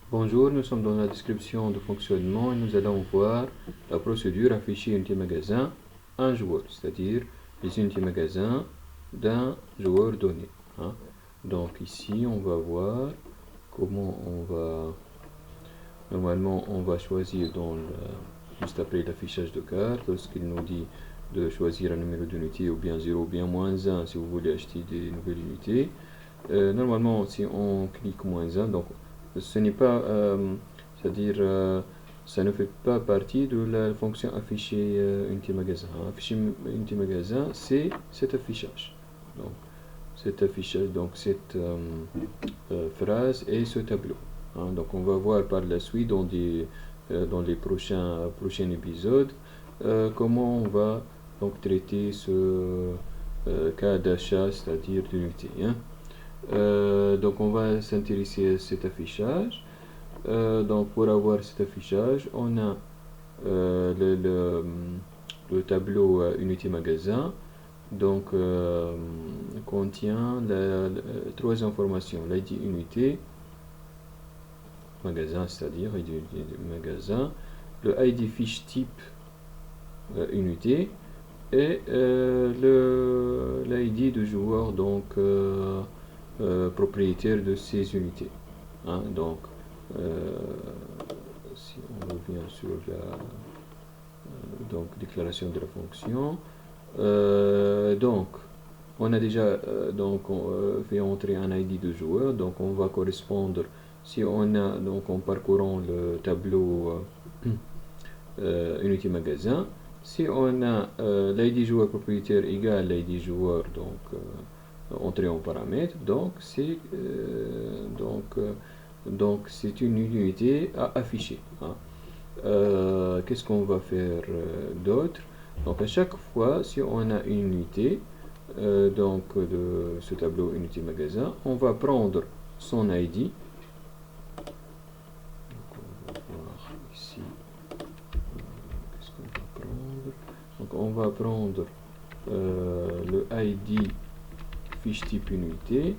Bonjour, nous sommes dans la description de fonctionnement et nous allons voir la procédure afficher unité magasin un joueur, c'est-à-dire les unités magasins d'un joueur donné. Donc ici, on va voir comment on va... Normalement, on va choisir juste après l'affichage de carte, lorsqu'il nous dit de choisir un numéro d'unité ou bien 0 ou bien -1 si vous voulez acheter des nouvelles unités. Normalement, si on clique -1, donc ce n'est pas, c'est-à-dire, ça ne fait pas partie de la fonction afficher unité magasin. Afficher unité magasin, c'est cet affichage. Donc, cette phrase et ce tableau. Donc, on va voir par la suite dans les prochains épisodes comment on va donc traiter ce cas d'achat, c'est-à-dire d'unité. Donc on va s'intéresser à cet affichage. Donc pour avoir cet affichage, on a le tableau unité magasin. Donc contient trois informations: l'ID unité magasin, c'est-à-dire ID magasin, le ID fiche type unité et l'ID du joueur, donc propriétaire de ces unités. Donc si on revient sur la déclaration de la fonction, donc on a déjà fait entrer un ID de joueur, donc on va correspondre, si on a donc en parcourant le tableau unité magasin, si on a l'ID joueur propriétaire égale l'ID joueur donc entré en paramètre, donc c'est une unité à afficher. Qu'est-ce qu'on va faire d'autre? Donc à chaque fois, si on a une unité donc de ce tableau unité magasin, on va prendre son ID. Donc on va voir ici. Qu'est-ce qu'on va prendre? Donc on va prendre le ID fiche type unité.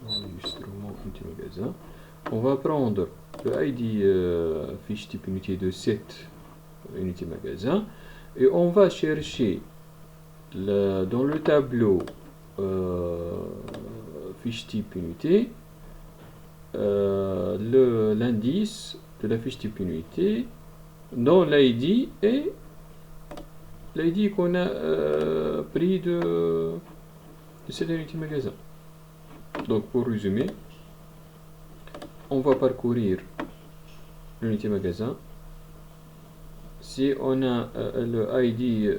Enregistrement unité magasin. On va prendre le ID fiche type unité de cette unité magasin et on va chercher dans le tableau fiche type unité l'indice de la fiche type unité dans l'ID et l'ID qu'on a pris de cette unité magasin. Donc pour résumer, on va parcourir l'unité magasin. Si on a le ID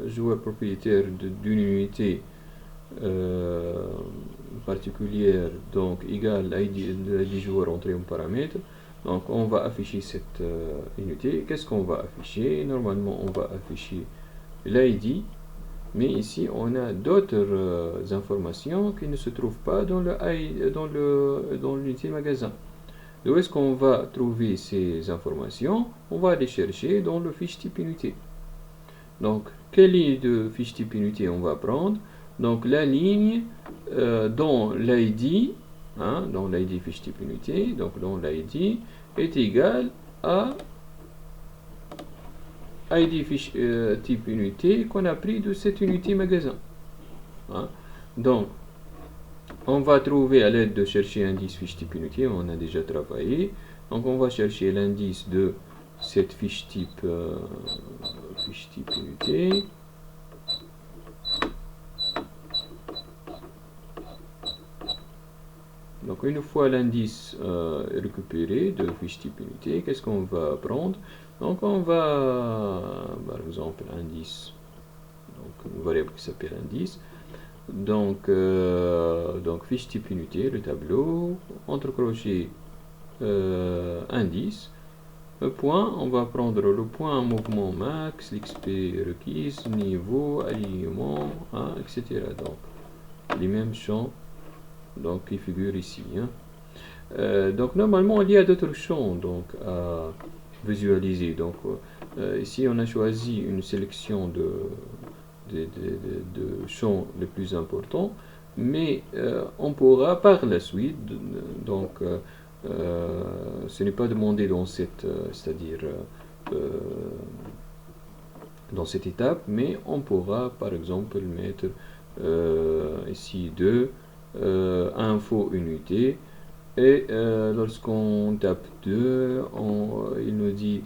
joueur propriétaire d'une unité particulière, donc égal l'ID joueur entré en paramètre, donc on va afficher cette unité. Qu'est-ce qu'on va afficher? Normalement on va afficher l'ID, mais ici on a d'autres informations qui ne se trouvent pas dans l'unité magasin. Où est-ce qu'on va trouver ces informations? On va les chercher dans le fiche type unité. Donc quelle ligne de fiche type unité on va prendre? Donc la ligne dont l'ID dans l'ID fiche type unité, donc dont l'ID est égal à ID fiche type unité qu'on a pris de cette unité magasin. Donc on va trouver à l'aide de chercher indice fiche type unité, on a déjà travaillé. Donc on va chercher l'indice de cette fiche type unité. Donc une fois l'indice récupéré de fiche type unité, qu'est-ce qu'on va prendre? Donc on va, par exemple, indice, donc une variable qui s'appelle indice. Donc fiche type unité, le tableau, entre crochets indice, le point, on va prendre le point mouvement max, l'XP requise, niveau, alignement, etc. Donc les mêmes champs donc qui figurent ici. Donc normalement il y a d'autres champs donc à visualiser. Donc ici on a choisi une sélection de champs les plus importants, mais on pourra par la suite, donc ce n'est pas demandé dans cette, c'est-à-dire dans cette étape, mais on pourra par exemple mettre ici 2 info unité, et lorsqu'on tape 2, il nous dit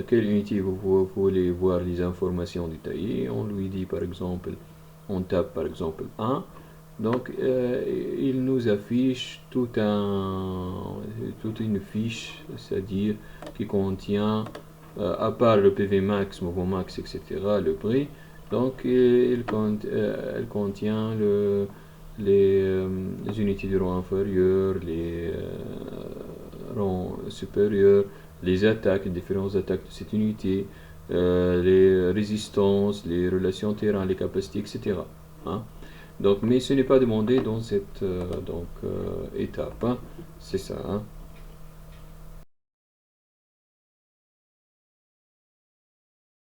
quelle unité vous voulez voir les informations détaillées. On lui dit par exemple, on tape par exemple 1, donc il nous affiche toute une fiche, c'est-à-dire qui contient à part le PV max, mouvement max, etc., le prix. Donc elle contient les unités de rang inférieur, les rangs supérieurs, les attaques, les différentes attaques de cette unité, les résistances, les relations terrain, les capacités, etc. Hein. Donc, mais ce n'est pas demandé dans cette étape. Hein. C'est ça. Hein.